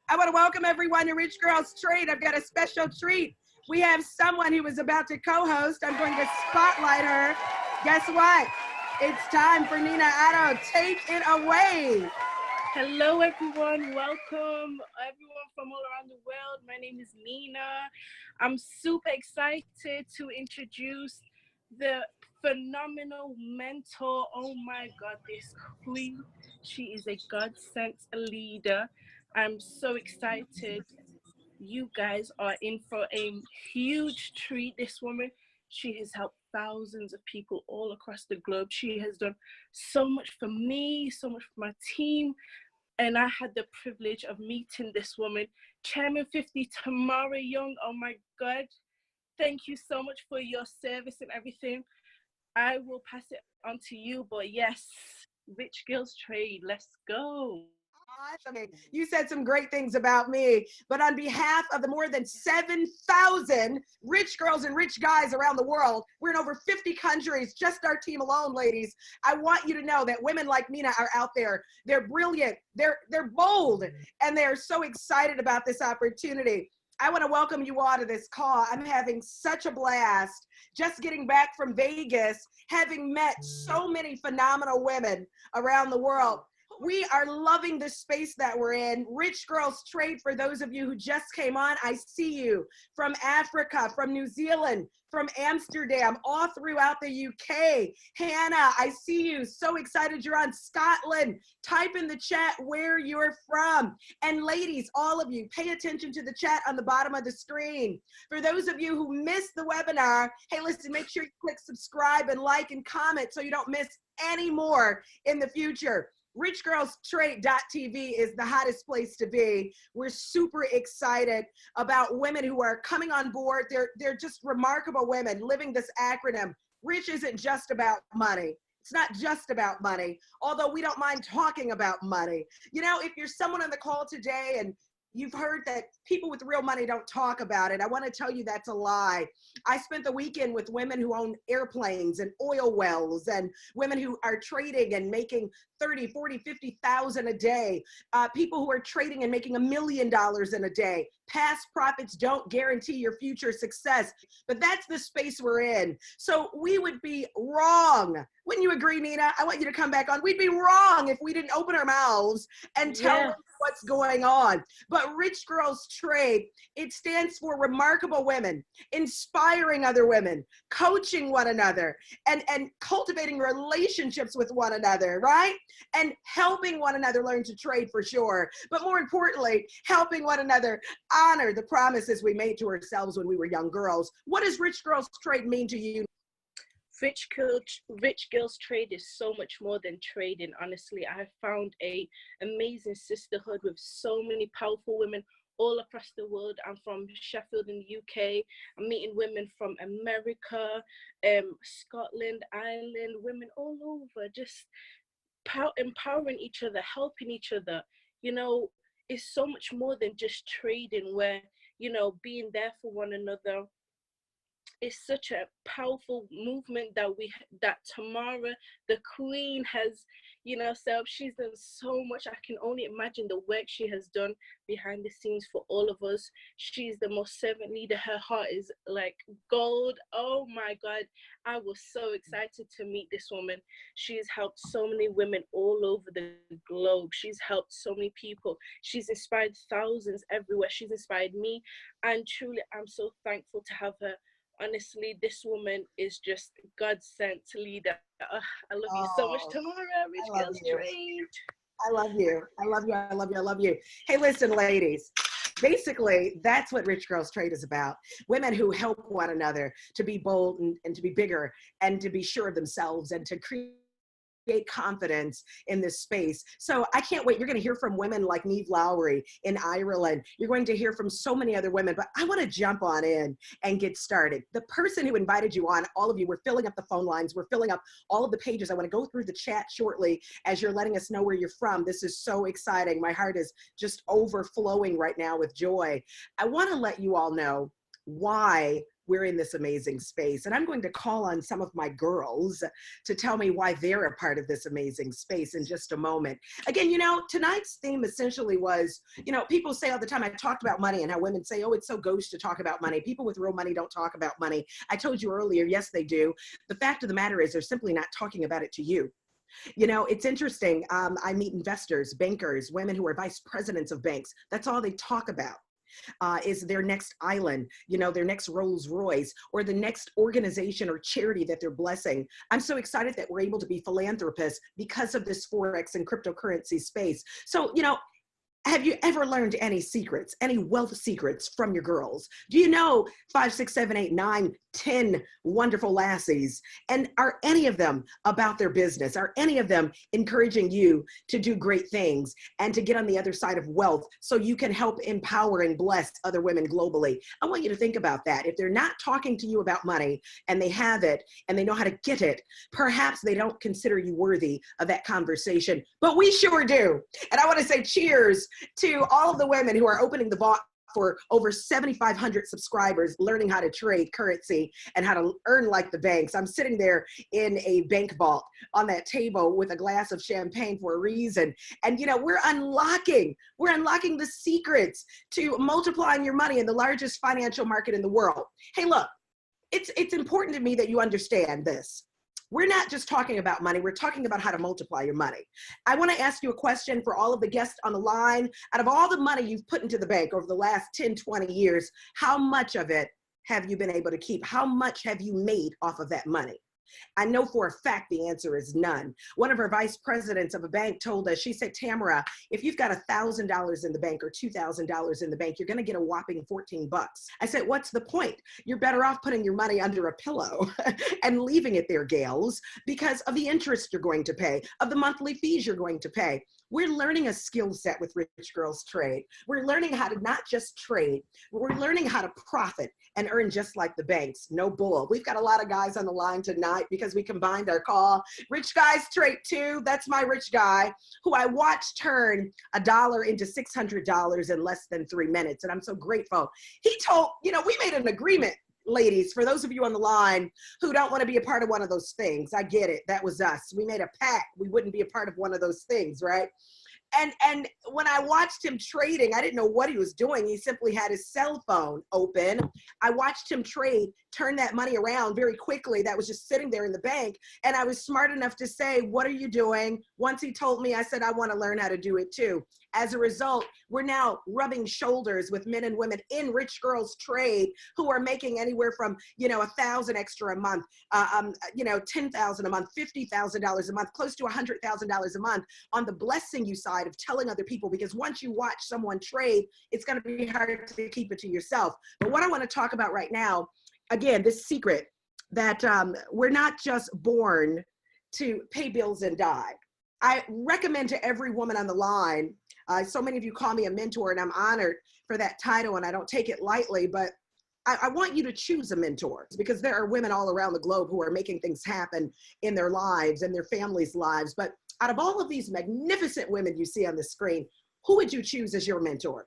I want to welcome everyone to Rich Girls Trade. I've got a special treat. We have someone who was about to co-host. I'm going to spotlight her. Guess what? It's time for Nina Otto. Take it away. Hello, everyone. Welcome, everyone from all around the world. My name is Nina. I'm super excited to introduce the phenomenal mentor. Oh my God, this queen. She is a God-sent leader. I'm so excited. You guys are in for a huge treat. This woman, she has helped thousands of people all across the globe. She has done so much for me, so much for my team. And I had the privilege of meeting this woman, Chairman 50 Tamara Young. Oh my God. Thank you so much for your service and everything. I will pass it on to you, but yes, Rich Girls Trade, let's go. Awesome. You said some great things about me, but on behalf of the more than 7,000 rich girls and rich guys around the world, we're in over 50 countries, just our team alone, ladies. I want you to know that women like Nina are out there. They're brilliant, they're bold, and they're so excited about this opportunity. I want to welcome you all to this call. I'm having such a blast just getting back from Vegas, having met so many phenomenal women around the world. We are loving the space that we're in. Rich Girls Trade, for those of you who just came on, I see you from Africa, from New Zealand, from Amsterdam, all throughout the UK. Hannah, I see you. So excited you're on. Scotland. Type in the chat where you're from. And ladies, all of you, pay attention to the chat on the bottom of the screen. For those of you who missed the webinar, hey, listen, make sure you click subscribe and like and comment so you don't miss any more in the future. RichGirlsTrade.tv is the hottest place to be. We're super excited about women who are coming on board. They're just remarkable women living this acronym. Rich isn't just about money. It's not just about money, although we don't mind talking about money. You know, if you're someone on the call today and you've heard that people with real money don't talk about it, I want to tell you that's a lie. I spent the weekend with women who own airplanes and oil wells, and women who are trading and making 30, 40, 50,000 a day. People who are trading and making $1 million in a day. Past profits don't guarantee your future success, but that's the space we're in. So we would be wrong. Wouldn't you agree, Nina? I want you to come back on. We'd be wrong if we didn't open our mouths and tell them what's going on. But Rich Girls Trade, it stands for remarkable women, inspiring other women, coaching one another, and cultivating relationships with one another, right? And helping one another learn to trade, for sure. But more importantly, helping one another honor the promises we made to ourselves when we were young girls. What does Rich Girls Trade mean to you? Rich Girls Trade is so much more than trading. Honestly, I have found a amazing sisterhood with so many powerful women all across the world. I'm from Sheffield in the UK. I'm meeting women from America, Scotland, Ireland, women all over, just empowering each other, helping each other. You know, it's so much more than just trading, where, you know, being there for one another. It's such a powerful movement that Tamara, the queen, has, you know, so she's done so much. I can only imagine the work she has done behind the scenes for all of us. She's the most servant leader. Her heart is like gold. Oh my God. I was so excited to meet this woman. She's helped so many women all over the globe. She's helped so many people. She's inspired thousands everywhere. She's inspired me. And truly, I'm so thankful to have her. Honestly, this woman is just God-sent leader. I love you so much, Tamara. Rich Girls Trade. I love you. I love you. I love you. I love you. Hey, listen, ladies. Basically, that's what Rich Girls Trade is about. Women who help one another to be bold and to be bigger and to be sure of themselves and to create confidence in this space. So I can't wait. You're going to hear from women like Neve Lowry in Ireland. You're going to hear from so many other women, but I want to jump on in and get started. The person who invited you on, all of you, we're filling up the phone lines. We're filling up all of the pages. I want to go through the chat shortly as you're letting us know where you're from. This is so exciting. My heart is just overflowing right now with joy. I want to let you all know why we're in this amazing space. And I'm going to call on some of my girls to tell me why they're a part of this amazing space in just a moment. Again, you know, tonight's theme essentially was, you know, people say all the time, I talked about money and how women say, oh, it's so gauche to talk about money. People with real money don't talk about money. I told you earlier, yes, they do. The fact of the matter is they're simply not talking about it to you. You know, it's interesting. I meet investors, bankers, women who are vice presidents of banks. That's all they talk about. Is their next island, you know, their next Rolls Royce, or the next organization or charity that they're blessing. I'm so excited that we're able to be philanthropists because of this Forex and cryptocurrency space. So, you know, have you ever learned any secrets, any wealth secrets from your girls? Do you know 5, 6, 7, 8, 9, 10 wonderful lassies? And are any of them about their business? Are any of them encouraging you to do great things and to get on the other side of wealth so you can help empower and bless other women globally? I want you to think about that. If they're not talking to you about money and they have it and they know how to get it, perhaps they don't consider you worthy of that conversation, but we sure do. And I want to say cheers to all of the women who are opening the vault for over 7,500 subscribers, learning how to trade currency and how to earn like the banks. I'm sitting there in a bank vault on that table with a glass of champagne for a reason. And, you know, we're unlocking the secrets to multiplying your money in the largest financial market in the world. Hey, look, it's important to me that you understand this. We're not just talking about money, we're talking about how to multiply your money. I want to ask you a question for all of the guests on the line. Out of all the money you've put into the bank over the last 10, 20 years, how much of it have you been able to keep? How much have you made off of that money? I know for a fact the answer is none. One of our vice presidents of a bank told us, she said, Tamara, if you've got $1,000 in the bank or $2,000 in the bank, you're going to get a whopping 14 bucks. I said, what's the point? You're better off putting your money under a pillow and leaving it there, gals, because of the interest you're going to pay, of the monthly fees you're going to pay. We're learning a skill set with Rich Girls Trade. We're learning how to not just trade, but we're learning how to profit and earn just like the banks. No bull. We've got a lot of guys on the line tonight because we combined our call. Rich Guys Trade 2, that's my rich guy who I watched turn $1 into $600 in less than 3 minutes. And I'm so grateful. He told, you know, we made an agreement. Ladies, for those of you on the line who don't want to be a part of one of those things, I get it. That was us. We made a pact. We wouldn't be a part of one of those things, right? And when I watched him trading, I didn't know what he was doing. He simply had his cell phone open. I watched him trade, turn that money around very quickly. That was just sitting there in the bank. And I was smart enough to say, what are you doing? Once he told me, I said, I want to learn how to do it too. As a result, we're now rubbing shoulders with men and women in Rich Girls Trade who are making anywhere from, you know, $1,000 extra a month, you know, $10,000 a month, $50,000 a month, close to $100,000 a month on the blessing you side of telling other people, because once you watch someone trade, it's going to be hard to keep it to yourself. But what I want to talk about right now, again, this secret that we're not just born to pay bills and die. I recommend to every woman on the line, so many of you call me a mentor, and I'm honored for that title, and I don't take it lightly, but I want you to choose a mentor, because there are women all around the globe who are making things happen in their lives and their families' lives. But out of all of these magnificent women you see on the screen, who would you choose as your mentor?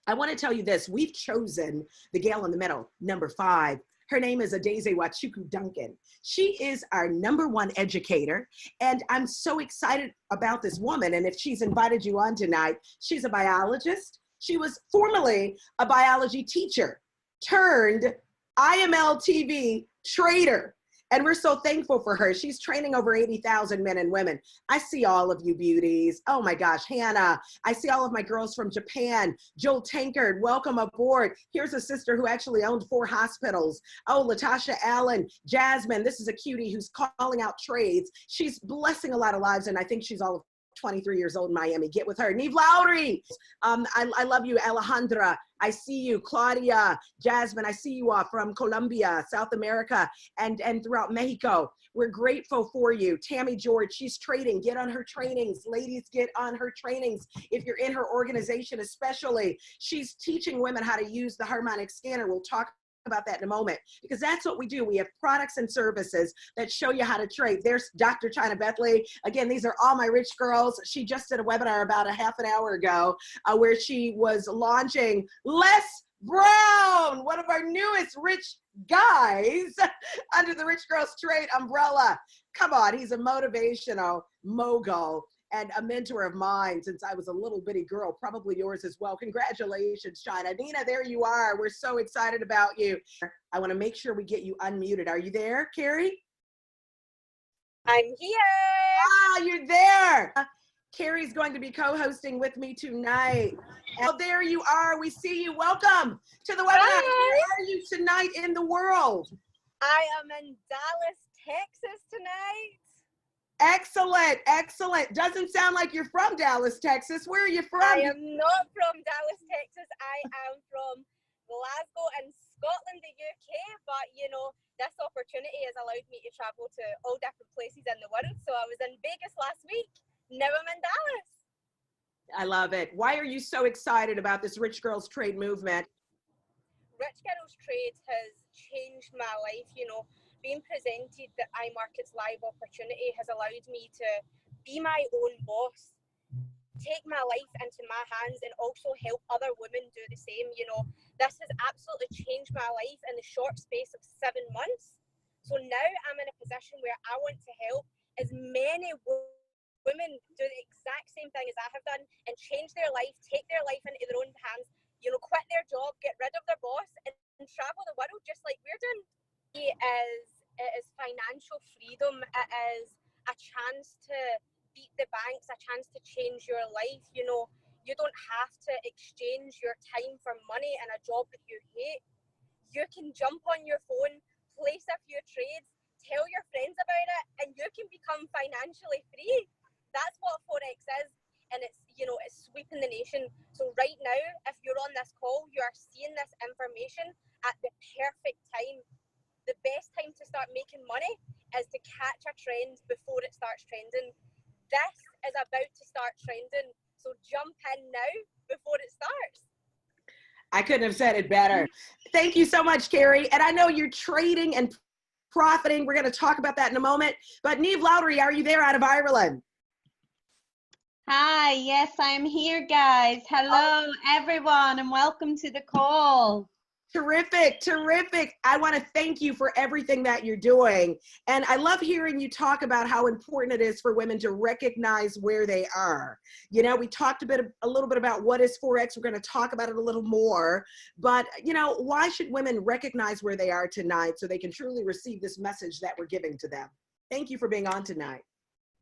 I want to tell you this. We've chosen the gal in the middle, number 5. Her name is Adeze Wachuku Duncan. She is our #1 educator, and I'm so excited about this woman. And if she's invited you on tonight, she's a biologist. She was formerly a biology teacher turned IML TV trader. And we're so thankful for her. She's training over 80,000 men and women. I see all of you beauties. Oh my gosh, Hannah. I see all of my girls from Japan. Joel Tankard, welcome aboard. Here's a sister who actually owned 4 hospitals. Oh, Latasha Allen, Jasmine. This is a cutie who's calling out trades. She's blessing a lot of lives, and I think she's all of 23 years old in Miami. Get with her. Neve Lowry. I love you, Alejandra. I see you, Claudia, Jasmine. I see you all from Colombia, South America, and throughout Mexico. We're grateful for you. Tammy George, she's trading. Get on her trainings. Ladies, get on her trainings. If you're in her organization especially, she's teaching women how to use the Harmonic scanner. We'll talk about that in a moment, because that's what we do. We have products and services that show you how to trade. There's Dr. China Bethley. Again, these are all my rich girls. She just did a webinar about a half an hour ago where she was launching less Brown, one of our newest rich guys under the Rich Girls Trade umbrella. Come on, he's a motivational mogul and a mentor of mine since I was a little bitty girl, probably yours as well. Congratulations, China. Nina, there you are. We're so excited about you. I want to make sure we get you unmuted. Are you there, Carrie? I'm here. Ah, you're there. Carrie's going to be co-hosting with me tonight. Oh, there you are. We see you. Welcome to the webinar. Hi. Where are you tonight in the world? I am in Dallas, Texas tonight. Excellent, excellent. Doesn't sound like you're from Dallas, Texas. Where are you from? I am not from Dallas, Texas. I am from Glasgow in Scotland, the UK. But, you know, this opportunity has allowed me to travel to all different places in the world. So I was in Vegas last week. Now I'm in Dallas. I love it. Why are you so excited about this Rich Girls Trade movement? Rich Girls Trade has changed my life. You know, being presented the iMarkets Live opportunity has allowed me to be my own boss, take my life into my hands, and also help other women do the same. You know, this has absolutely changed my life in the short space of 7 months. So now I'm in a position where I want to help as many women do the exact same thing as I have done and change their life, take their life into their own hands, you know, quit their job, get rid of their boss, and travel the world just like we're doing. It is financial freedom. It is a chance to beat the banks, a chance to change your life. You know, you don't have to exchange your time for money in a job that you hate. You can jump on your phone, place a few trades, tell your friends about it, and you can become financially free. That's what Forex is, and it's, you know, it's sweeping the nation. So right now, if you're on this call, you are seeing this information at the perfect time. The best time to start making money is to catch a trend before it starts trending. This is about to start trending, so jump in now before it starts. I couldn't have said it better. Thank you so much, Carrie. And I know you're trading and profiting. We're going to talk about that in a moment. But Niamh Lowry, are you there out of Ireland? Hi, yes, I'm here, guys. Hello, everyone, and welcome to the call. Terrific, terrific. I want to thank you for everything that you're doing. And I love hearing you talk about how important it is for women to recognize where they are. You know, we talked a little bit about what is Forex. We're going to talk about it a little more. But, you know, why should women recognize where they are tonight so they can truly receive this message that we're giving to them? Thank you for being on tonight.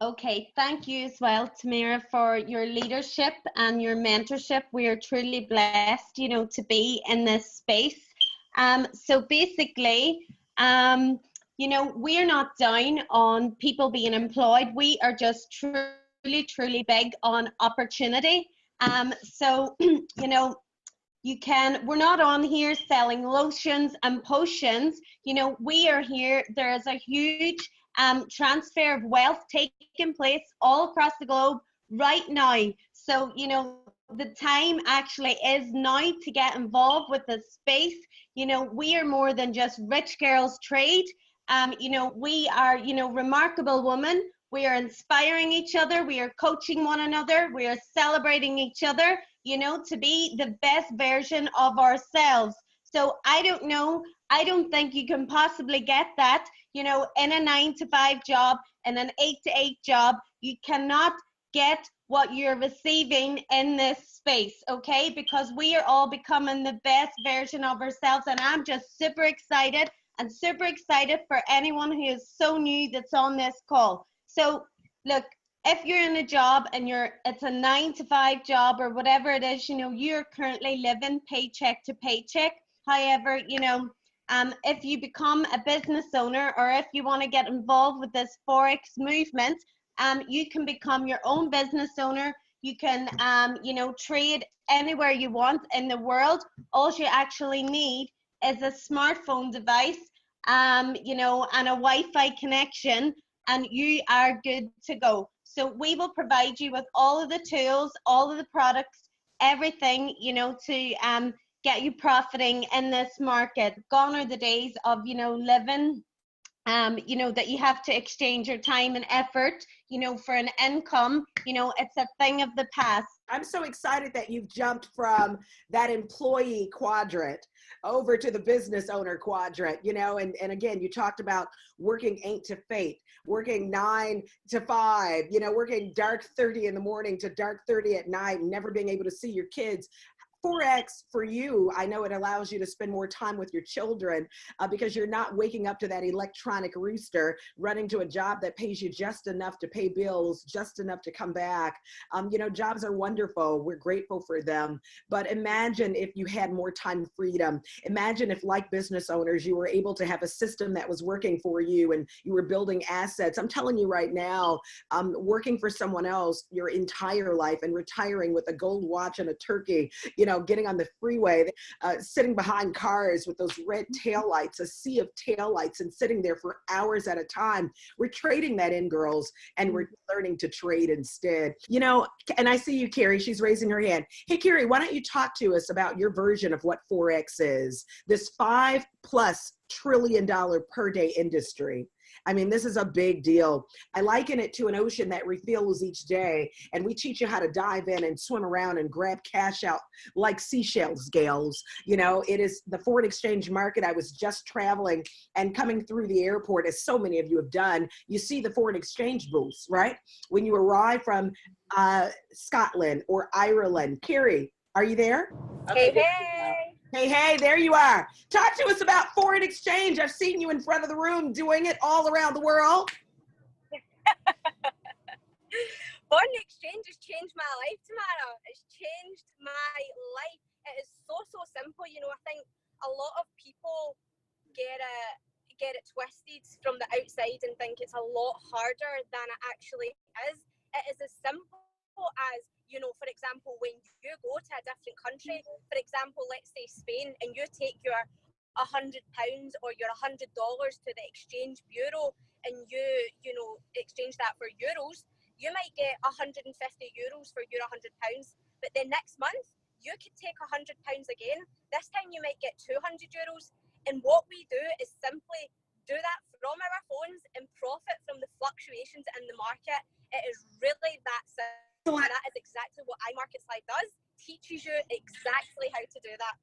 Okay, thank you as well, Tamira, for your leadership and your mentorship. We are truly blessed, you know, to be in this space. So basically, you know, we're not down on people being employed. We are just truly big on opportunity. So, you know, we're not on here selling lotions and potions. You know, we are here. There is a huge transfer of wealth taking place all across the globe right now. So, you know, the time actually is now to get involved with this space. You know, we are more than just Rich Girls Trade. You know, we are, you know, remarkable women. We are inspiring each other. We are coaching one another. We are celebrating each other, you know, to be the best version of ourselves. So I don't know. I don't think you can possibly get that, you know, in a 9-to-5 job, in an 8-to-8 job. You cannot get what you're receiving in this space, okay? Because we are all becoming the best version of ourselves. And I'm just super excited and super excited for anyone who is so new that's on this call. So look, if you're in a job and it's a 9-to-5 job or whatever it is, you know, you're currently living paycheck to paycheck. However, you know, if you become a business owner or if you want to get involved with this Forex movement, you can become your own business owner. You can, you know, trade anywhere you want in the world. All you actually need is a smartphone device, you know, and a Wi-Fi connection, and you are good to go. So we will provide you with all of the tools, all of the products, everything, you know, to get you profiting in this market. Gone are the days of, you know, living you know, that you have to exchange your time and effort, you know, for an income. You know, it's a thing of the past. I'm so excited that you've jumped from that employee quadrant over to the business owner quadrant, you know, and again, you talked about working 8 to 8, working 9 to 5, you know, working dark 30 in the morning to dark 30 at night, and never being able to see your kids. Forex for you, I know it allows you to spend more time with your children because you're not waking up to that electronic rooster, running to a job that pays you just enough to pay bills, just enough to come back. You know, jobs are wonderful. We're grateful for them. But imagine if you had more time freedom. Imagine if, like business owners, you were able to have a system that was working for you and you were building assets. I'm telling you right now, working for someone else your entire life and retiring with a gold watch and a turkey, you know, getting on the freeway, sitting behind cars with those red taillights, a sea of taillights, and sitting there for hours at a time. We're trading that in, girls, and we're learning to trade instead. You know, and I see you, Carrie, she's raising her hand. Hey, Carrie, why don't you talk to us about your version of what Forex is, this $5+ trillion per day industry. I mean, this is a big deal. I liken it to an ocean that refills each day, and we teach you how to dive in and swim around and grab cash out like seashells, gals. You know, it is the foreign exchange market. I was just traveling and coming through the airport, as so many of you have done. You see the foreign exchange booths, right? When you arrive from Scotland or Ireland. Carrie, are you there? Hey, Okay. hey. Hey, there you are. Talk to us about foreign exchange. I've seen you in front of the room doing it all around the world. Foreign exchange has changed my life, Tamara. It's changed my life. It is so simple. You know, I think a lot of people get it twisted from the outside and think it's a lot harder than it actually is. It is as simple as, you know, for example, when you go to a different country, for example, let's say Spain, and you take your £100 or your $100 to the exchange bureau and you know, exchange that for euros, you might get 150 euros for your £100, but then next month you could take £100 again. This time you might get 200 euros. And what we do is simply do that from our phones and profit from the fluctuations in the market. It is really that simple. And that is exactly what iMarkets Live does. Teaches you exactly how to do that.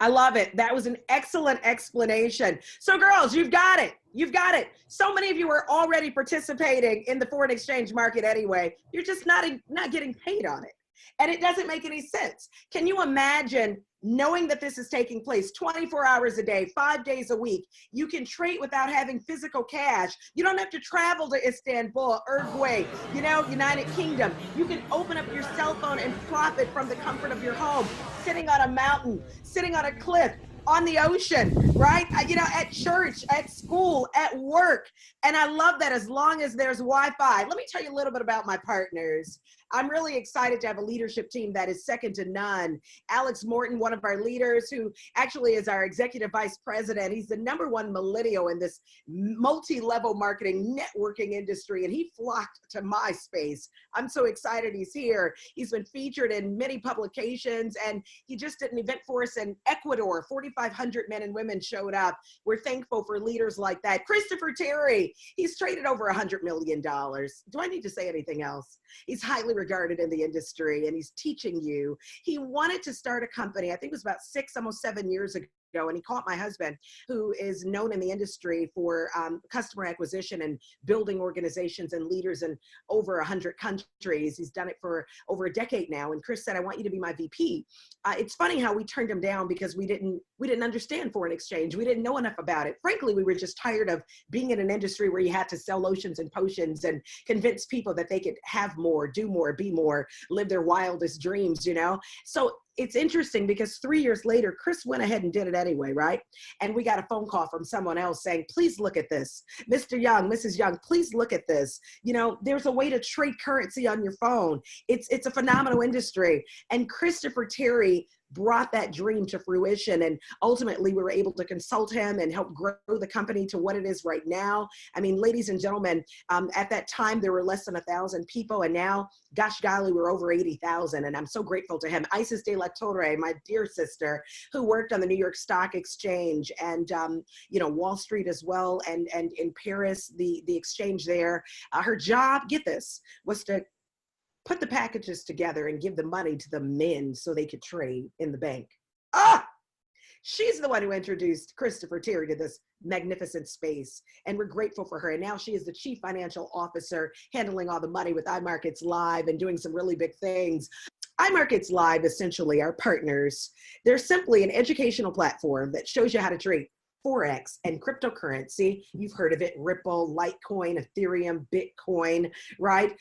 I love it. That was an excellent explanation. So girls, you've got it. You've got it. So many of you are already participating in the foreign exchange market anyway. You're just not getting paid on it. And it doesn't make any sense. Can you imagine knowing that this is taking place 24 hours a day, 5 days a week? You can trade without having physical cash. You don't have to travel to Istanbul, Uruguay, you know, United Kingdom. You can open up your cell phone and profit from the comfort of your home, sitting on a mountain, sitting on a cliff, on the ocean, right? You know, at church, at school, at work. And I love that as long as there's Wi-Fi. Let me tell you a little bit about my partners. I'm really excited to have a leadership team that is second to none. Alex Morton, one of our leaders, who actually is our executive vice president. He's the #1 millennial in this multi-level marketing networking industry, and he flocked to my space. I'm so excited he's here. He's been featured in many publications, and he just did an event for us in Ecuador. 4,500 men and women showed up. We're thankful for leaders like that. Christopher Terry, he's traded over $100 million. Do I need to say anything else? He's highly regarded in the industry, and he's teaching you. He wanted to start a company, I think it was about 6, almost 7 years ago, and he caught my husband, who is known in the industry for customer acquisition and building organizations and leaders in over 100 countries. He's done it for over a decade now. And Chris said, I want you to be my VP. It's funny how we turned him down because we didn't understand foreign exchange. We didn't know enough about it. Frankly, we were just tired of being in an industry where you had to sell lotions and potions and convince people that they could have more, do more, be more, live their wildest dreams, you know? So it's interesting because 3 years later, Chris went ahead and did it anyway, right? And we got a phone call from someone else saying, please look at this. Mr. Young, Mrs. Young, please look at this. You know, there's a way to trade currency on your phone. It's a phenomenal industry. And Christopher Terry brought that dream to fruition. And ultimately, we were able to consult him and help grow the company to what it is right now. I mean, ladies and gentlemen, at that time, there were less than 1,000 people. And now, gosh golly, we're over 80,000. And I'm so grateful to him. Isis de la Torre, my dear sister, who worked on the New York Stock Exchange and, you know, Wall Street as well. And in Paris, the exchange there, her job, get this, was to put the packages together and give the money to the men so they could trade in the bank. She's the one who introduced Christopher Terry to this magnificent space, and we're grateful for her. And now she is the chief financial officer, handling all the money with iMarkets Live and doing some really big things. iMarkets Live essentially are partners. They're simply an educational platform that shows you how to trade Forex and cryptocurrency. You've heard of it: Ripple, Litecoin, Ethereum, Bitcoin, right?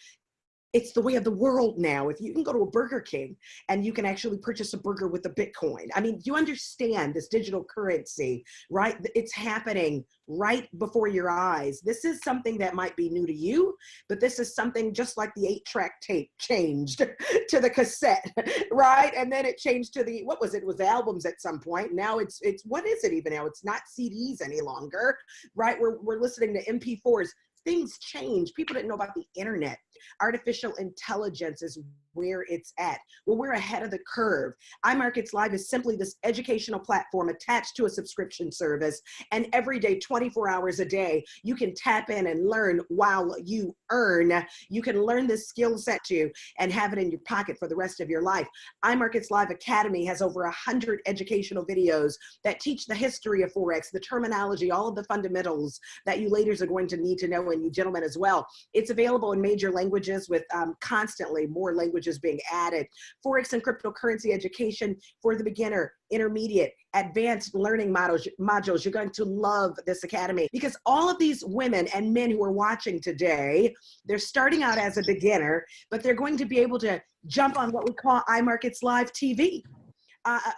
It's the way of the world now. If you can go to a Burger King and you can actually purchase a burger with a Bitcoin. I mean, you understand this digital currency, right? It's happening right before your eyes. This is something that might be new to you, but this is something just like the 8-track tape changed to the cassette, right? And then it changed to the, what was it? It was albums at some point. Now it's what is it even now? It's not CDs any longer, right? We're listening to MP4s. Things change. People didn't know about the internet. Artificial intelligence is where it's at. Well, we're ahead of the curve. iMarkets Live is simply this educational platform attached to a subscription service. And every day, 24 hours a day, you can tap in and learn while you earn. You can learn this skill set too and have it in your pocket for the rest of your life. iMarkets Live Academy has over 100 educational videos that teach the history of Forex, the terminology, all of the fundamentals that you ladies are going to need to know, and you gentlemen as well. It's available in major languages with constantly more languages being added. Forex and cryptocurrency education for the beginner, intermediate, advanced learning modules. You're going to love this academy because all of these women and men who are watching today, they're starting out as a beginner, but they're going to be able to jump on what we call iMarkets Live TV.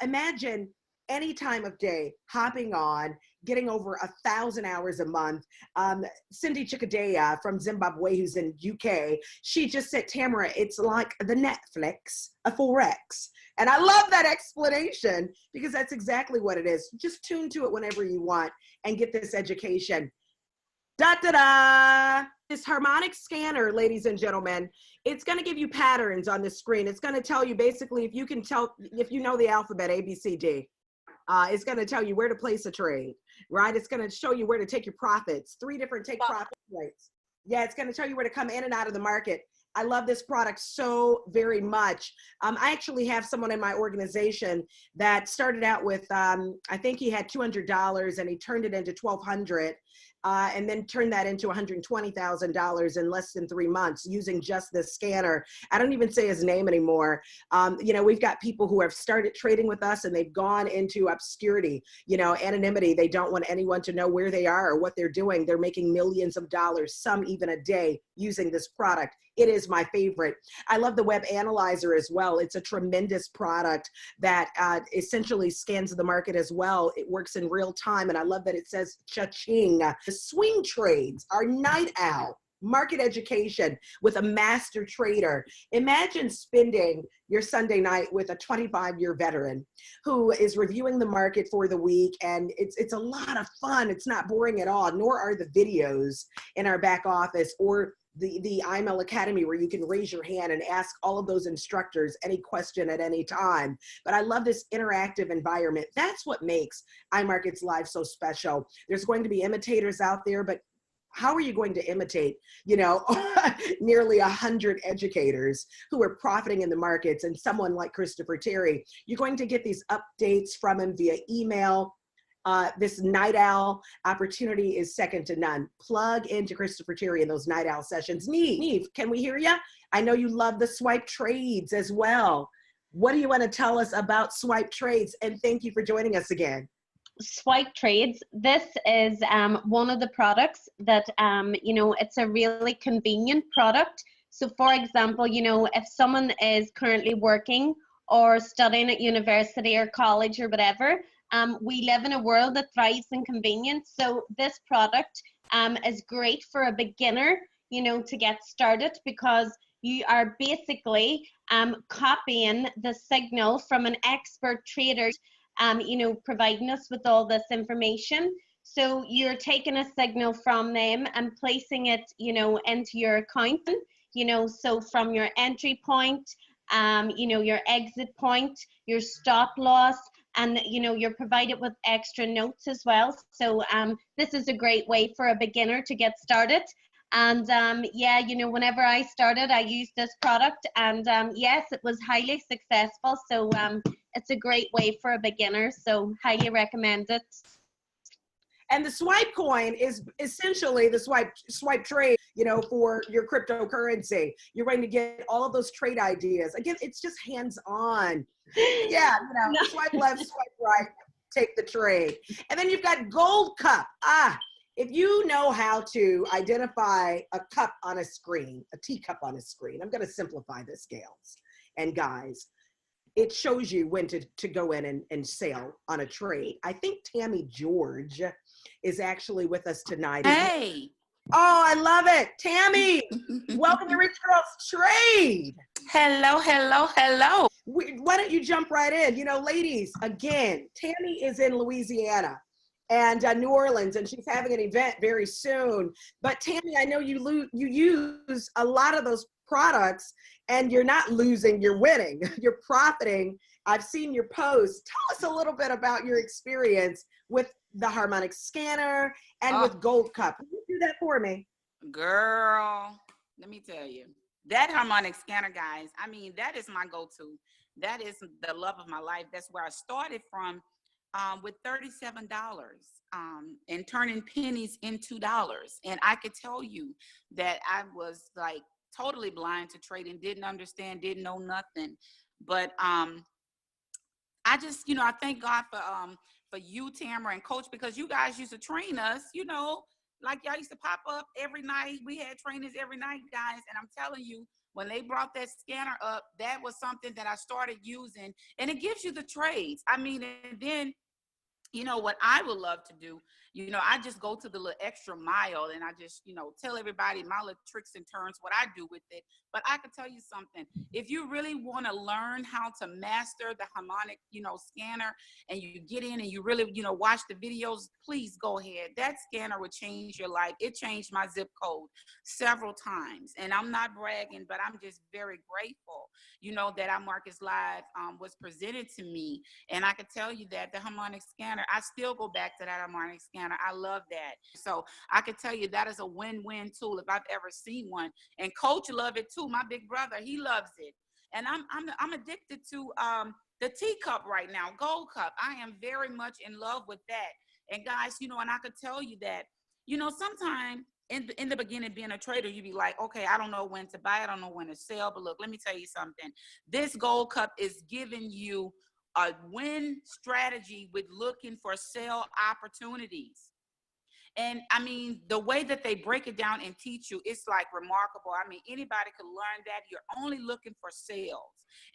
Imagine any time of day hopping on, getting over 1,000 hours a month. Cindy Chickadea from Zimbabwe, who's in UK, she just said, Tamara, it's like the Netflix of Forex. And I love that explanation because that's exactly what it is. Just tune to it whenever you want and get this education. Da-da-da! This Harmonic scanner, ladies and gentlemen, it's going to give you patterns on the screen. It's going to tell you basically if you can tell, if you know the alphabet, A, B, C, D. It's going to tell you where to place a trade, right? It's going to show you where to take your profits, 3 different take profit rates. Yeah, it's going to tell you where to come in and out of the market. I love this product so very much. I actually have someone in my organization that started out with, I think he had $200 and he turned it into $1,200. And then turned that into $120,000 in less than 3 months using just this scanner. I don't even say his name anymore. You know, we've got people who have started trading with us and they've gone into obscurity, you know, anonymity. They don't want anyone to know where they are or what they're doing. They're making millions of dollars, some even a day, using this product. It is my favorite. I love the web analyzer as well. It's a tremendous product that essentially scans the market as well. It works in real time. And I love that it says cha-ching. The swing trades are night owl market education with a master trader. Imagine spending your Sunday night with a 25-year veteran who is reviewing the market for the week, and it's a lot of fun. It's not boring at all, nor are the videos in our back office or the IML Academy where you can raise your hand and ask all of those instructors any question at any time. But I love this interactive environment. That's what makes iMarkets Live so special. There's going to be imitators out there, but how are you going to imitate, you know, nearly 100 educators who are profiting in the markets and someone like Christopher Terry? You're going to get these updates from him via email. This night owl opportunity is second to none. Plug into Christopher Terry in those night owl sessions. Neve, can we hear you? I know you love the swipe trades as well. What do you want to tell us about swipe trades? And thank you for joining us again. Swipe trades. This is one of the products that, you know, it's a really convenient product. So for example, you know, if someone is currently working or studying at university or college or whatever, we live in a world that thrives in convenience. So this product is great for a beginner, you know, to get started, because you are basically copying the signal from an expert trader, you know, providing us with all this information. So you're taking a signal from them and placing it, you know, into your account, you know, so from your entry point, you know, your exit point, your stop loss, and you know, you're provided with extra notes as well. So this is a great way for a beginner to get started. And yeah, you know, whenever I started, I used this product, and yes, it was highly successful. So it's a great way for a beginner, so highly recommend it. And the swipe coin is essentially the swipe trade, you know, for your cryptocurrency. You're going to get all of those trade ideas. Again, it's just hands-on. Yeah, you know, swipe left, swipe right, take the trade. And then you've got Gold Cup. If you know how to identify a cup on a screen, a teacup on a screen, I'm going to simplify this, gals and guys. It shows you when to go in and sell on a trade. I think Tammy George is actually with us tonight. Hey. Oh, I love it. Tammy, welcome to Rich Girls Trade. Hello, hello, hello. Why don't you jump right in? You know, ladies, again, Tammy is in Louisiana and New Orleans, and she's having an event very soon. But Tammy, I know you use a lot of those products, and you're not losing, you're winning, you're profiting. I've seen your posts. Tell us a little bit about your experience with the Harmonic scanner and with Gold Cup. Can you do that for me? Girl, let me tell you, that Harmonic scanner, guys, I mean, that is my go-to. That is the love of my life. That's where I started from, with $37 and turning pennies into dollars. And I could tell you that I was like totally blind to trading, didn't understand, didn't know nothing. But I just, you know, I thank God for you, Tamara, and Coach, because you guys used to train us, you know, like y'all used to pop up every night. We had trainers every night, guys. And I'm telling you, when they brought that scanner up, that was something that I started using, and it gives you the trades. I mean, and then, you know, what I would love to do, you know, I just go to the little extra mile, and I just, you know, tell everybody my little tricks and turns, what I do with it. But I can tell you something, if you really want to learn how to master the Harmonic, you know, scanner, and you get in and you really, you know, watch the videos, please go ahead. That scanner would change your life. It changed my zip code several times. And I'm not bragging, but I'm just very grateful, you know, that our Markets Live was presented to me. And I can tell you that the Harmonic scanner, I still go back to that Harmonic scanner. I love that. So I can tell you that is a win-win tool if I've ever seen one. And Coach love it too. My big brother, he loves it. And I'm addicted to the teacup right now, Gold Cup. I am very much in love with that. And guys, you know, and I could tell you that, you know, sometimes in the beginning, being a trader, you'd be like, okay, I don't know when to buy, I don't know when to sell. But look, let me tell you something. This Gold Cup is giving you a win strategy with looking for sell opportunities. And I mean, the way that they break it down and teach you, it's like remarkable. I mean, anybody could learn that. You're only looking for sales.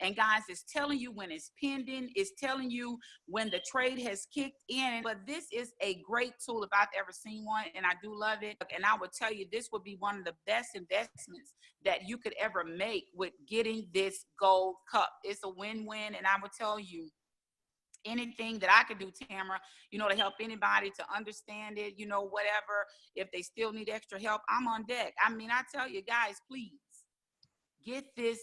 And guys, it's telling you when it's pending. It's telling you when the trade has kicked in. But this is a great tool if I've ever seen one, and I do love it. And I would tell you, this would be one of the best investments that you could ever make with getting this Gold Cup. It's a win-win, and I would tell you, anything that I could do, Tamara, you know, to help anybody to understand it, you know, whatever, if they still need extra help, I'm on deck. I mean, I tell you guys, please get this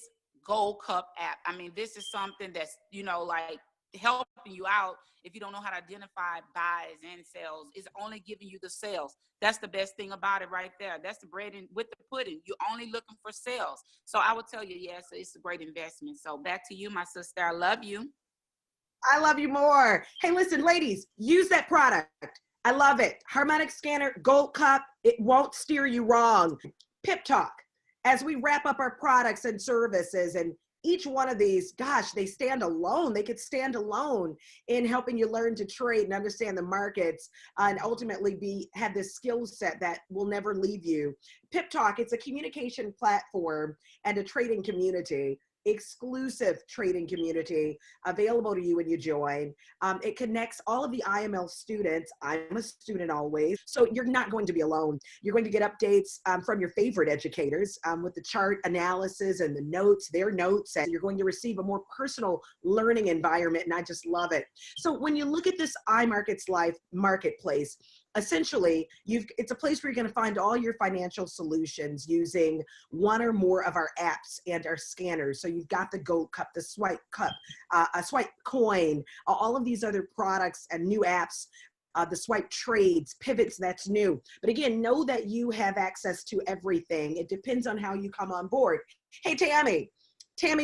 Gold Cup app. I mean, this is something that's, you know, like helping you out. If you don't know how to identify buys and sells, it's only giving you the sales. That's the best thing about it right there. That's the bread and with the pudding. You're only looking for sales. So I would tell you, yes, it's a great investment. So back to you, my sister. I love you. I love you more. Hey, listen, ladies, use that product. I love it. Harmonic scanner, Gold Cup, it won't steer you wrong. Pip Talk, as we wrap up our products and services, and each one of these, gosh, they stand alone. They could stand alone in helping you learn to trade and understand the markets, and ultimately have this skill set that will never leave you. Pip Talk, it's a communication platform and a trading community. exclusive trading community available to you when you join. It connects all of the IML students. I'm a student always, so you're not going to be alone. You're going to get updates from your favorite educators with the chart analysis and the notes, their notes, and you're going to receive a more personal learning environment, and I just love it. So when you look at this iMarkets Life marketplace, essentially, it's a place where you're going to find all your financial solutions using one or more of our apps and our scanners. So you've got the Gold Cup, the Swipe Cup, a Swipe Coin, all of these other products and new apps, the Swipe Trades, Pivots, that's new. But again, know that you have access to everything. It depends on how you come on board. Hey, Tammy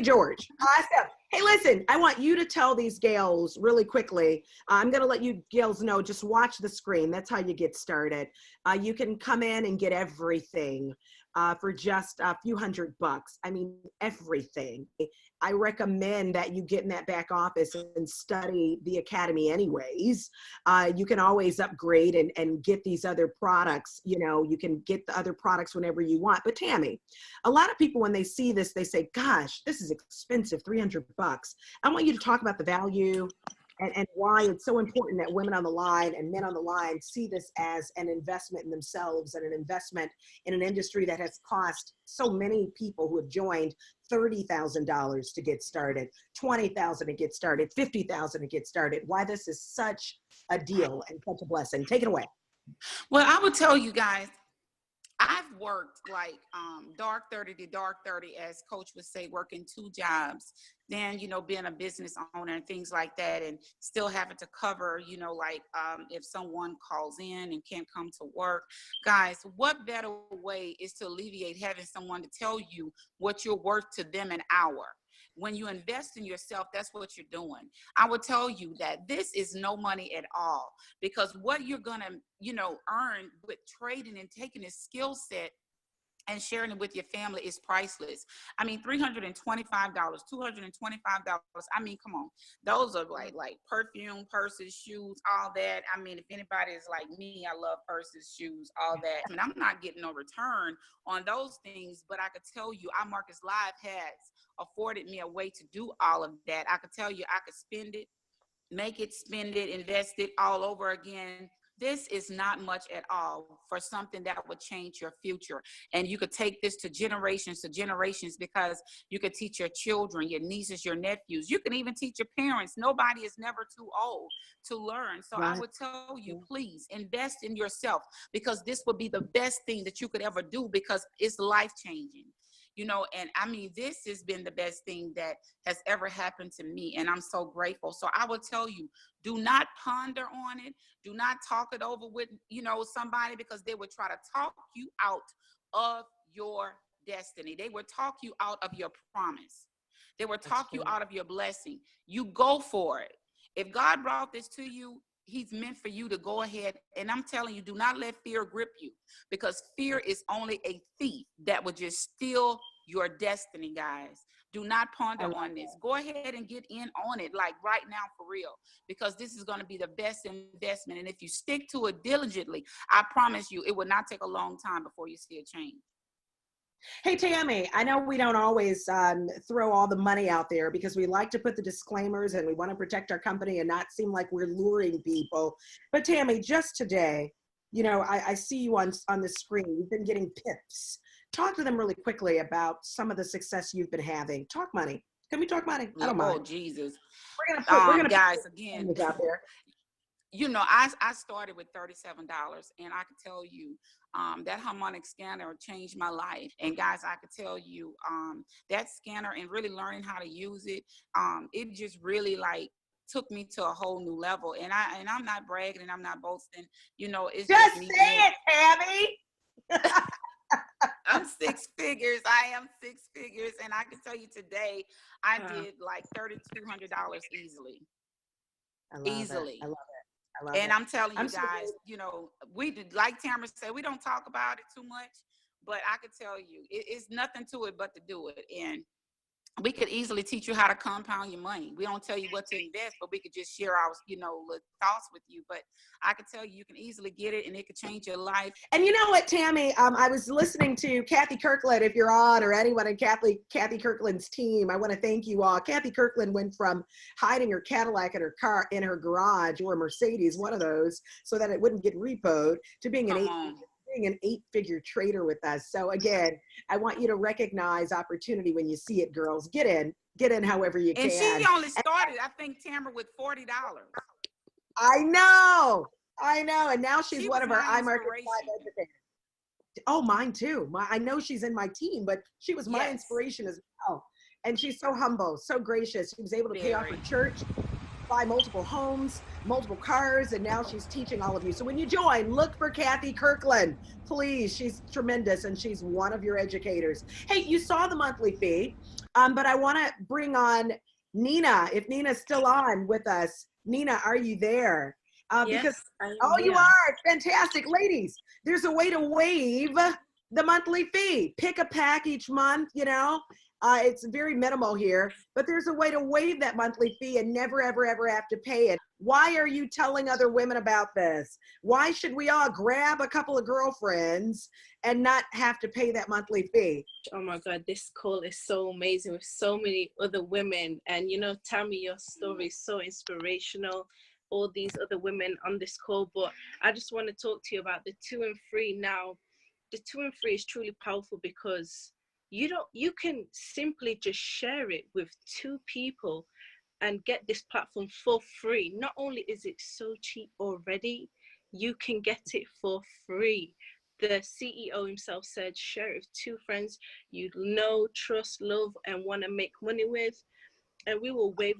George. Awesome. Hey, listen, I want you to tell these gals really quickly. I'm going to let you gals know, just watch the screen. That's how you get started. You can come in and get everything for just a few $100. I mean, everything. I recommend that you get in that back office and study the academy anyways. You can always upgrade and get these other products. You know, you can get the other products whenever you want. But Tammy, a lot of people, when they see this, they say, gosh, this is expensive, $300. I want you to talk about the value and why it's so important that women on the line and men on the line see this as an investment in themselves and an investment in an industry that has cost so many people who have joined $30,000 to get started, $20,000 to get started, $50,000 to get started. Why this is such a deal and such a blessing. Take it away. Well, I would tell you guys, I've worked like dark 30 to dark 30, as coach would say, working 2 jobs, then, you know, being a business owner and things like that, and still having to cover, you know, like if someone calls in and can't come to work. Guys, what better way is to alleviate having someone to tell you what you're worth to them an hour? When you invest in yourself, that's what you're doing. I would tell you that this is no money at all, because what you're going to, you know, earn with trading and taking this skill set and sharing it with your family is priceless. I mean, $325, $225. I mean, come on. Those are like perfume, purses, shoes, all that. I mean, if anybody is like me, I love purses, shoes, all that. I mean, I'm not getting no return on those things, but I could tell you, iMarkets Live has afforded me a way to do all of that. I could tell you, I could spend it, make it, spend it, invest it all over again. This is not much at all for something that would change your future. And you could take this to generations, because you could teach your children, your nieces, your nephews. You can even teach your parents. Nobody is never too old to learn. So Right. I would tell you, please invest in yourself, because this would be the best thing that you could ever do, because it's life-changing. You know, and I mean, this has been the best thing that has ever happened to me, and I'm so grateful. So I will tell you, do not ponder on it. Do not talk it over with, you know, somebody, because they would try to talk you out of your destiny. They would talk you out of your promise. They would talk you out of your blessing. You go for it. If God brought this to you, He's meant for you to go ahead. And I'm telling you, do not let fear grip you, because fear is only a thief that would just steal your destiny, guys. Do not ponder on this. Go ahead and get in on it, like right now, for real, because this is going to be the best investment. And if you stick to it diligently, I promise you, it will not take a long time before you see a change. Hey, Tammy, I know we don't always throw all the money out there, because we like to put the disclaimers and we want to protect our company and not seem like we're luring people. But Tammy, just today, you know, I see you on the screen. You've been getting pips. Talk to them really quickly about some of the success you've been having. Talk money. Can we talk money? I don't mind. Oh, Jesus. We're gonna Guys, put again, out there. you know, I started with $37, and I could tell you that harmonic scanner changed my life. And guys, I could tell you that scanner, and really learning how to use it, it just really like took me to a whole new level. And I'm not bragging and I'm not boasting, you know, it's Just me say it, Tammy. I'm 6 figures. I am 6 figures. And I can tell you today, I did like $3,200 easily. I love it. I love it. And I'm telling you so guys, you know, we did, like Tamara said, we don't talk about it too much, but I could tell you, it's nothing to it but to do it. And we could easily teach you how to compound your money. We don't tell you what to invest, but we could just share our, little thoughts with you. But I could tell you can easily get it, and it could change your life. And you know what, Tammy, I was listening to Kathy Kirkland, if you're on, or anyone in Kathy Kirkland's team. I want to thank you all. Kathy Kirkland went from hiding her Cadillac in her car, in her garage, or a Mercedes, one of those, so that it wouldn't get repoed, to being an eight-figure trader with us. So again, I want you to recognize opportunity when you see it, girls. Get in however you can. And she only started, I think, Tamara, with $40. I know. And now she's one of our iMarket Live educators. Oh, mine too. I know she's in my team, but she was my inspiration as well. And she's so humble, so gracious. She was able to pay off her church, buy multiple homes, multiple cars, and now she's teaching all of you. So when you join, look for Kathy Kirkland, please. She's tremendous, and she's one of your educators. Hey, you saw the monthly fee, but I want to bring on Nina. If Nina's still on with us, Nina, are you there? Because you are fantastic, ladies. There's a way to waive the monthly fee. Pick a pack each month. It's very minimal here, but there's a way to waive that monthly fee and never, ever, ever have to pay it. Why are you telling other women about this? Why should we all grab a couple of girlfriends and not have to pay that monthly fee? Oh my God, this call is so amazing with so many other women. And Tammy, your story is so inspirational. All these other women on this call, but I just want to talk to you about the 2 and 3 now. The 2 and 3 is truly powerful because you can simply just share it with 2 people and get this platform for free. Not only is it so cheap already, you can get it for free. The CEO himself said, share it with 2 friends you know, trust, love, and want to make money with, and we will waive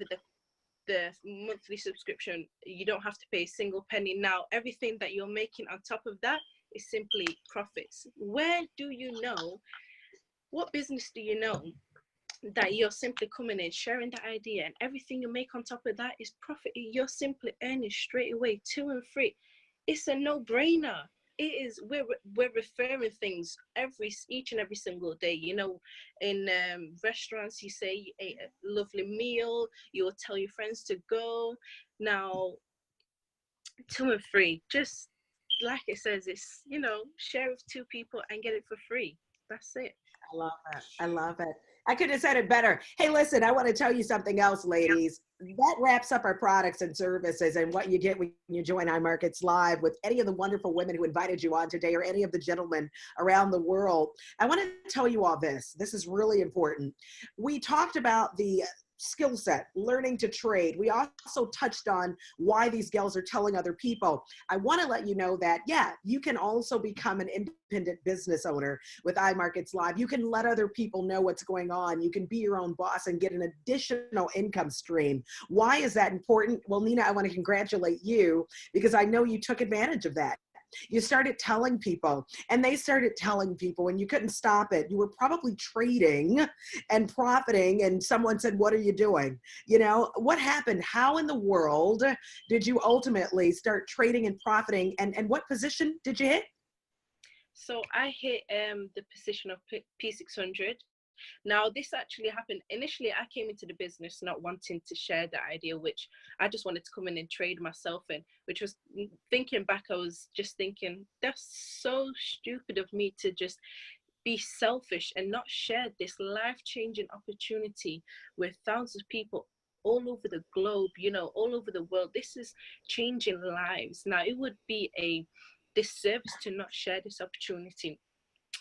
the monthly subscription. You don't have to pay a single penny. Now, everything that you're making on top of that is simply profits. Where do you know? What business do you know that you're simply coming in, sharing the idea, and everything you make on top of that is profit? You're simply earning straight away, 2 and 3. It's a no-brainer. It is. We're referring things each and every single day. In restaurants, you say you ate a lovely meal, you'll tell your friends to go. Now, 2 and 3, just like it says, it's share with 2 people and get it for free. That's it. I love it. I could have said it better. Hey, listen, I want to tell you something else, ladies. That wraps up our products and services and what you get when you join iMarkets Live with any of the wonderful women who invited you on today, or any of the gentlemen around the world. I want to tell you all this. This is really important. We talked about the skill set, learning to trade. We also touched on why these gals are telling other people. I want to let you know that, you can also become an independent business owner with iMarkets Live. You can let other people know what's going on. You can be your own boss and get an additional income stream. Why is that important? Well, Nina, I want to congratulate you because I know you took advantage of that. You started telling people, and they started telling people, and you couldn't stop it. You were probably trading and profiting, and someone said, what are you doing? What happened? How in the world did you ultimately start trading and profiting, and what position did you hit? So I hit the position of P600. Now, this actually happened. Initially, I came into the business not wanting to share the idea, which I just wanted to come in and trade myself in, which was, thinking back, I was just thinking, that's so stupid of me to just be selfish and not share this life-changing opportunity with thousands of people all over the globe, all over the world. This is changing lives. Now, it would be a disservice to not share this opportunity.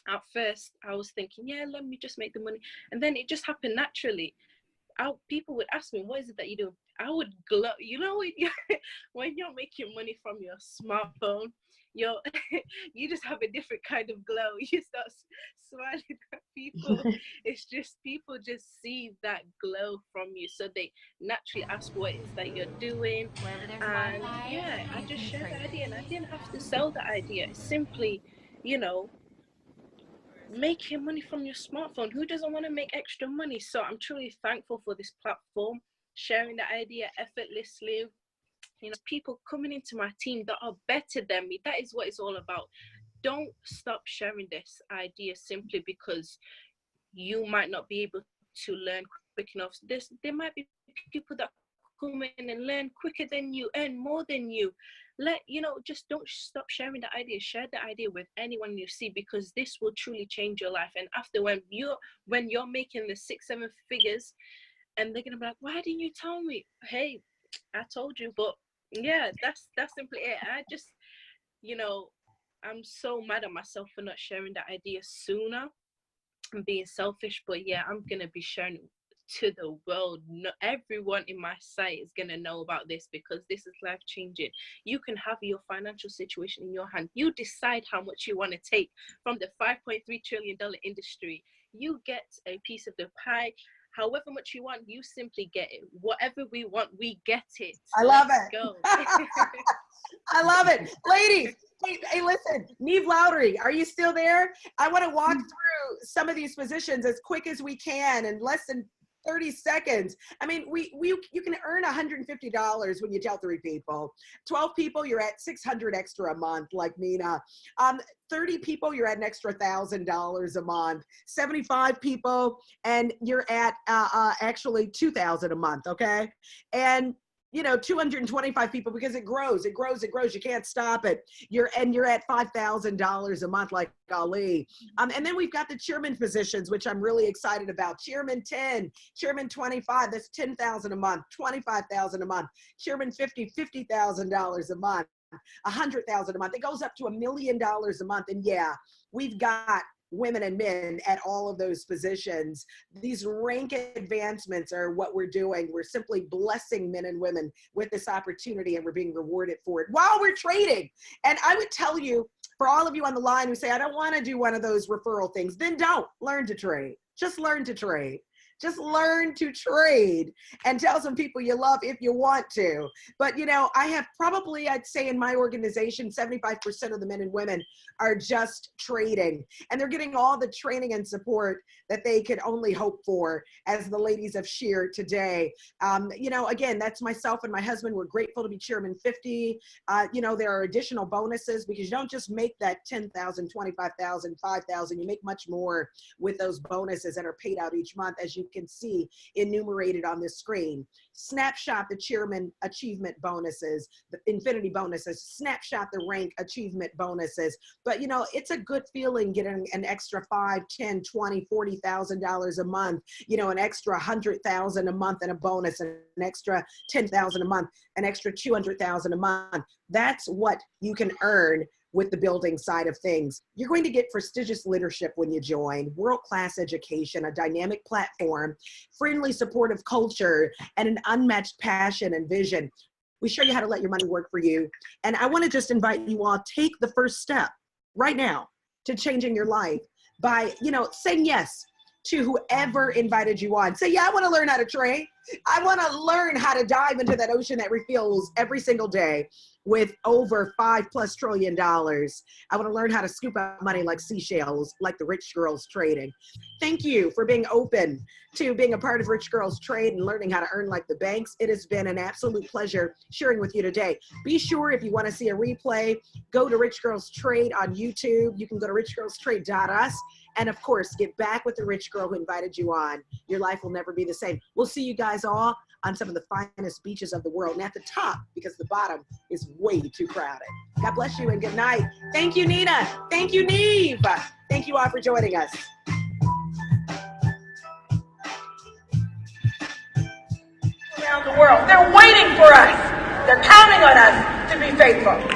At first, I was thinking, let me just make the money. And then it just happened naturally. People would ask me, what is it that you do? I would glow. When you're making money from your smartphone, you just have a different kind of glow. You start smiling at people. It's just, people just see that glow from you. So they naturally ask what it is that you're doing. And I just shared the idea, and I didn't have to sell the idea. It's simply, making money from your smartphone. Who doesn't want to make extra money? So I'm truly thankful for this platform, sharing the idea effortlessly. People coming into my team that are better than me. That is what it's all about. Don't stop sharing this idea simply because you might not be able to learn quick enough. There might be people that come in and learn quicker than you, earn more than you. Just don't stop sharing the idea. Share the idea with anyone you see, because this will truly change your life. And after, when you're making the 6-7 figures, and they're gonna be like, why didn't you tell me? Hey, I told you. But yeah, that's simply it. I just, I'm so mad at myself for not sharing that idea sooner and being selfish. But yeah, I'm gonna be sharing to the world. No, everyone in my site is going to know about this, because this is life changing. You can have your financial situation in your hand. You decide how much you want to take from the $5.3 trillion industry. You get a piece of the pie. However much you want, you simply get it. Whatever we want, we get it. I love Let's it. Go. I love it. Ladies, hey, listen, Neve Lowry, are you still there? I want to walk through some of these positions as quick as we can in less than 30 seconds. I mean, you can earn $150 when you tell 3 people. 12 people, you're at $600 extra a month, like Mina. 30 people, you're at an extra $1,000 a month. 75 people, and you're at actually $2,000 a month, okay? And 225 people, because it grows. You can't stop it. You're at $5,000 a month, like Ali. And then we've got the chairman positions, which I'm really excited about. Chairman 10, chairman 25, that's $10,000 a month, $25,000 a month. Chairman 50, $50,000 a month, $100,000 a month. It goes up to $1 million a month. And yeah, we've got women and men at all of those positions. These rank advancements are what we're doing. We're simply blessing men and women with this opportunity, and we're being rewarded for it while we're trading. And I would tell you, for all of you on the line who say, I don't want to do one of those referral things, then don't. Learn to trade. Just learn to trade. Just learn to trade and tell some people you love if you want to. But, I have probably, I'd say in my organization, 75% of the men and women are just trading. And they're getting all the training and support that they could only hope for, as the ladies have shared today. Again, that's myself and my husband. We're grateful to be Chairman 50. There are additional bonuses, because you don't just make that 10,000, 25,000, 5,000. You make much more with those bonuses that are paid out each month, as you can see enumerated on this screen. Snapshot the chairman achievement bonuses, the infinity bonuses, snapshot the rank achievement bonuses. But it's a good feeling getting an extra $5, $10, $20, $40,000 a month, an extra $100,000 a month and a bonus, and an extra $10,000 a month, an extra $200,000 a month. That's what you can earn with the building side of things. You're going to get prestigious leadership when you join, world-class education, a dynamic platform, friendly, supportive culture, and an unmatched passion and vision. We show you how to let your money work for you. And I want to just invite you all, take the first step right now to changing your life by, saying yes to whoever invited you on. Say, yeah, I want to learn how to trade. I want to learn how to dive into that ocean that refills every single day with over $5+ trillion. I want to learn how to scoop up money like seashells, like the Rich Girls Trading. Thank you for being open to being a part of Rich Girls Trade and learning how to earn like the banks. It has been an absolute pleasure sharing with you today. Be sure, if you want to see a replay, go to Rich Girls Trade on YouTube. You can go to richgirlstrade.us. And of course, get back with the rich girl who invited you on. Your life will never be the same. We'll see you guys all on some of the finest beaches of the world, and at the top, because the bottom is way too crowded. God bless you and good night. Thank you, Nina. Thank you, Neve. Thank you all for joining us. Around the world. They're waiting for us. They're counting on us to be faithful.